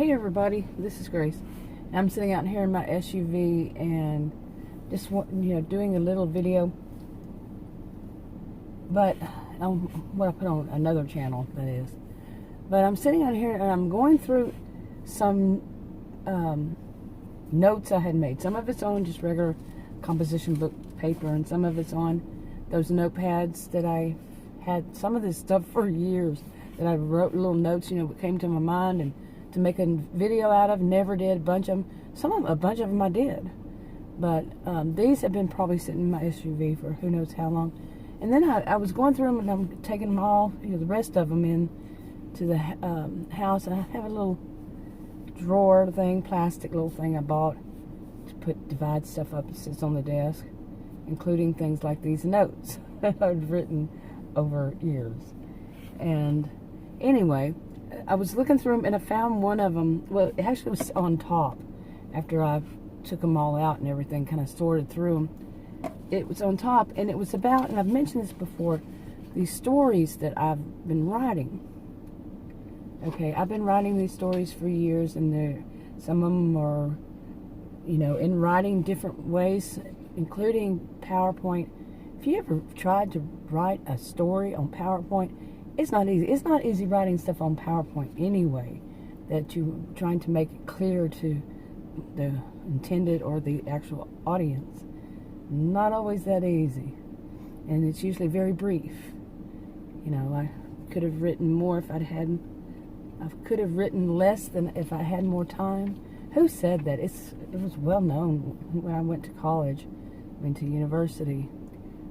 Hey everybody, this is Grace. I'm sitting out here in my SUV and just doing a little video, but what I put on another channel, that is. But I'm sitting out here and I'm going through some notes I had made. Some of it's on just regular composition book paper, and some of it's on those notepads that I had. Some of this stuff for years that I wrote little notes, what came to my mind, and to make a video out of. Never did. A bunch of them I did, but these have been probably sitting in my SUV for who knows how long. And then I was going through them, and I'm taking them all, the rest of them, in to the house. And I have a little drawer thing, plastic little thing I bought to divide stuff up. It sits on the desk, including things like these notes that I've written over years. And anyway, I was looking through them and I found one of them. Well, it actually was on top after I took them all out and everything, kind of sorted through them. It was on top, and it was about, and I've mentioned this before, these stories that I've been writing. Okay, I've been writing these stories for years, and some of them are, in writing different ways, including PowerPoint. If you ever tried to write a story on PowerPoint, it's not easy. It's not easy writing stuff on PowerPoint anyway, that you're trying to make it clear to the intended or the actual audience. Not always that easy. And it's usually very brief. I could have written more if I could have written less than if I had more time. Who said that? It was well known when I went to college, went to university.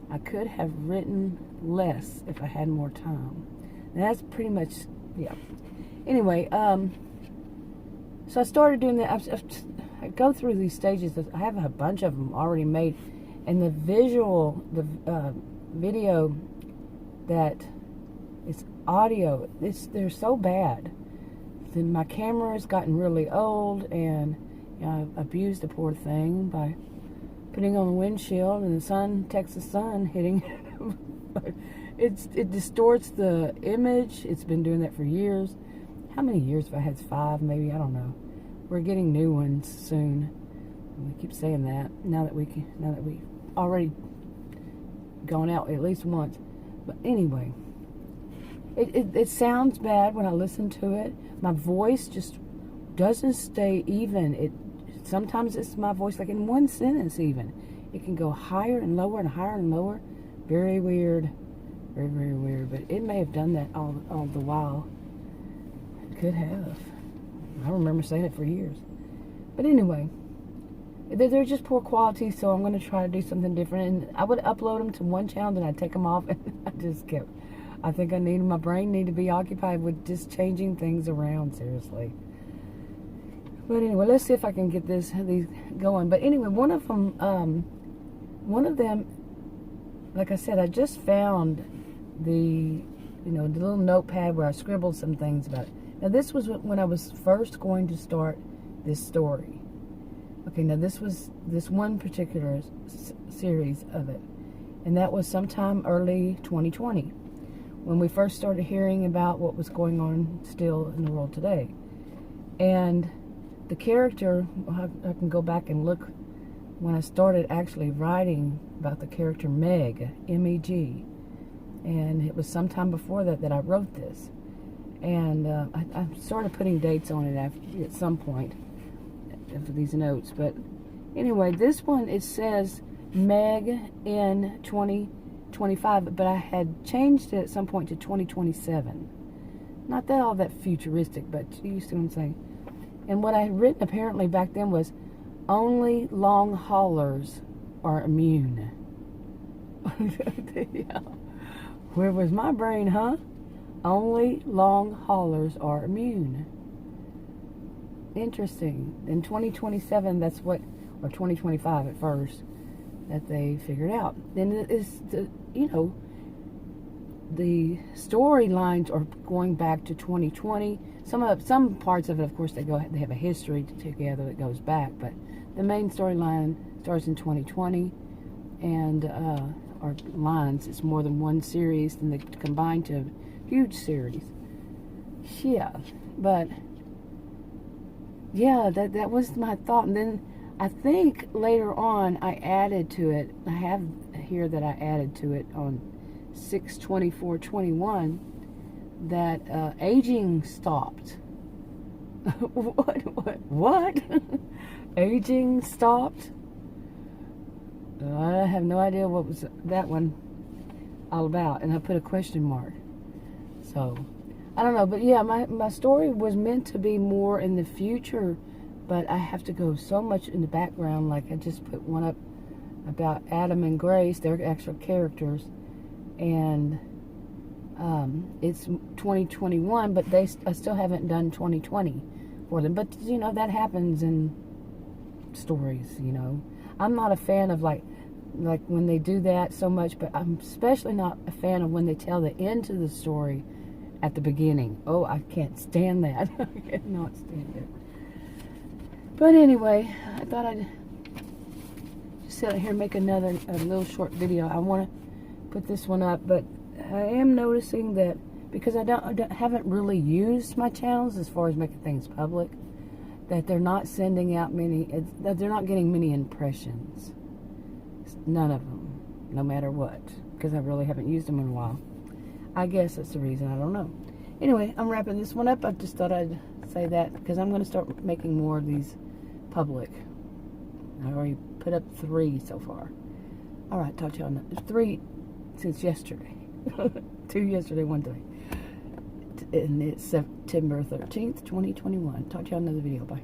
I could have written less if I had more time. And that's pretty much, yeah. Anyway, so I started doing that. I go through these stages. I have a bunch of them already made. And the video that is audio, they're so bad. Then my camera has gotten really old, and I abused the poor thing by putting on the windshield, and the Texas sun hitting. It distorts the image. It's been doing that for years. How many years have I had? 5, maybe, I don't know. We're getting new ones soon. We keep saying that now that we've already gone out at least once. But anyway, it sounds bad when I listen to it. My voice just doesn't stay even. Sometimes it's my voice, like in one sentence even. It can go higher and lower and higher and lower. Very weird. Very, very weird. But it may have done that all the while. It could have. I remember saying it for years. But anyway, they're just poor quality, so I'm going to try to do something different. And I would upload them to one channel, then I'd take them off, and I just kept. I think my brain need to be occupied with just changing things around, seriously. But anyway, let's see if I can get these going. But anyway, one of them, like I said, I just found the little notepad where I scribbled some things about it. Now, this was when I was first going to start this story. Okay, now this was this one particular series of it, and that was sometime early 2020, when we first started hearing about what was going on still in the world today. And the character, I can go back and look when I started actually writing about the character Meg, M-E-G, and it was sometime before that I wrote this. And I started putting dates on it at some point for these notes. But anyway, this one, it says Meg in 2025, but I had changed it at some point to 2027. Not that all that futuristic, but you see what I'm saying. And what I had written apparently back then was, only long haulers are immune. Yeah. Where was my brain, huh? Only long haulers are immune. Interesting. In 2027, that's what, or 2025 at first, that they figured out. Then it's the storylines are going back to 2020. Some parts of it, of course, they have a history together that goes back, but the main storyline starts in 2020, and or lines. It's more than one series, and they combine to a huge series. Yeah, but yeah, that was my thought. And then I think later on I added to it. I have here that I added to it on 6/24/21 that aging stopped. What? Aging stopped? I have no idea what was that one all about, and I put a question mark. So, I don't know, but yeah, my story was meant to be more in the future, but I have to go so much in the background. Like I just put one up about Adam and Grace, they're actual characters, and it's 2021, but I still haven't done 2020 for them. But you know, that happens in stories. You know, I'm not a fan of like when they do that so much, but I'm especially not a fan of when they tell the end to the story at the beginning. Oh, I can't stand that. I cannot stand it. But anyway, I thought I'd just sit here and make a little short video. I want to put this one up, but I am noticing that because I haven't really used my channels as far as making things public, that they're not sending out that they're not getting many impressions. None of them, no matter what, because I really haven't used them in a while. I guess that's the reason. I don't know. Anyway, I'm wrapping this one up. I just thought I'd say that because I'm going to start making more of these public. I already put up 3 so far. All right, talk to y'all. 3 since yesterday. 2 yesterday, 1 today. And it's September 13th, 2021. Talk to y'all in another video. Bye.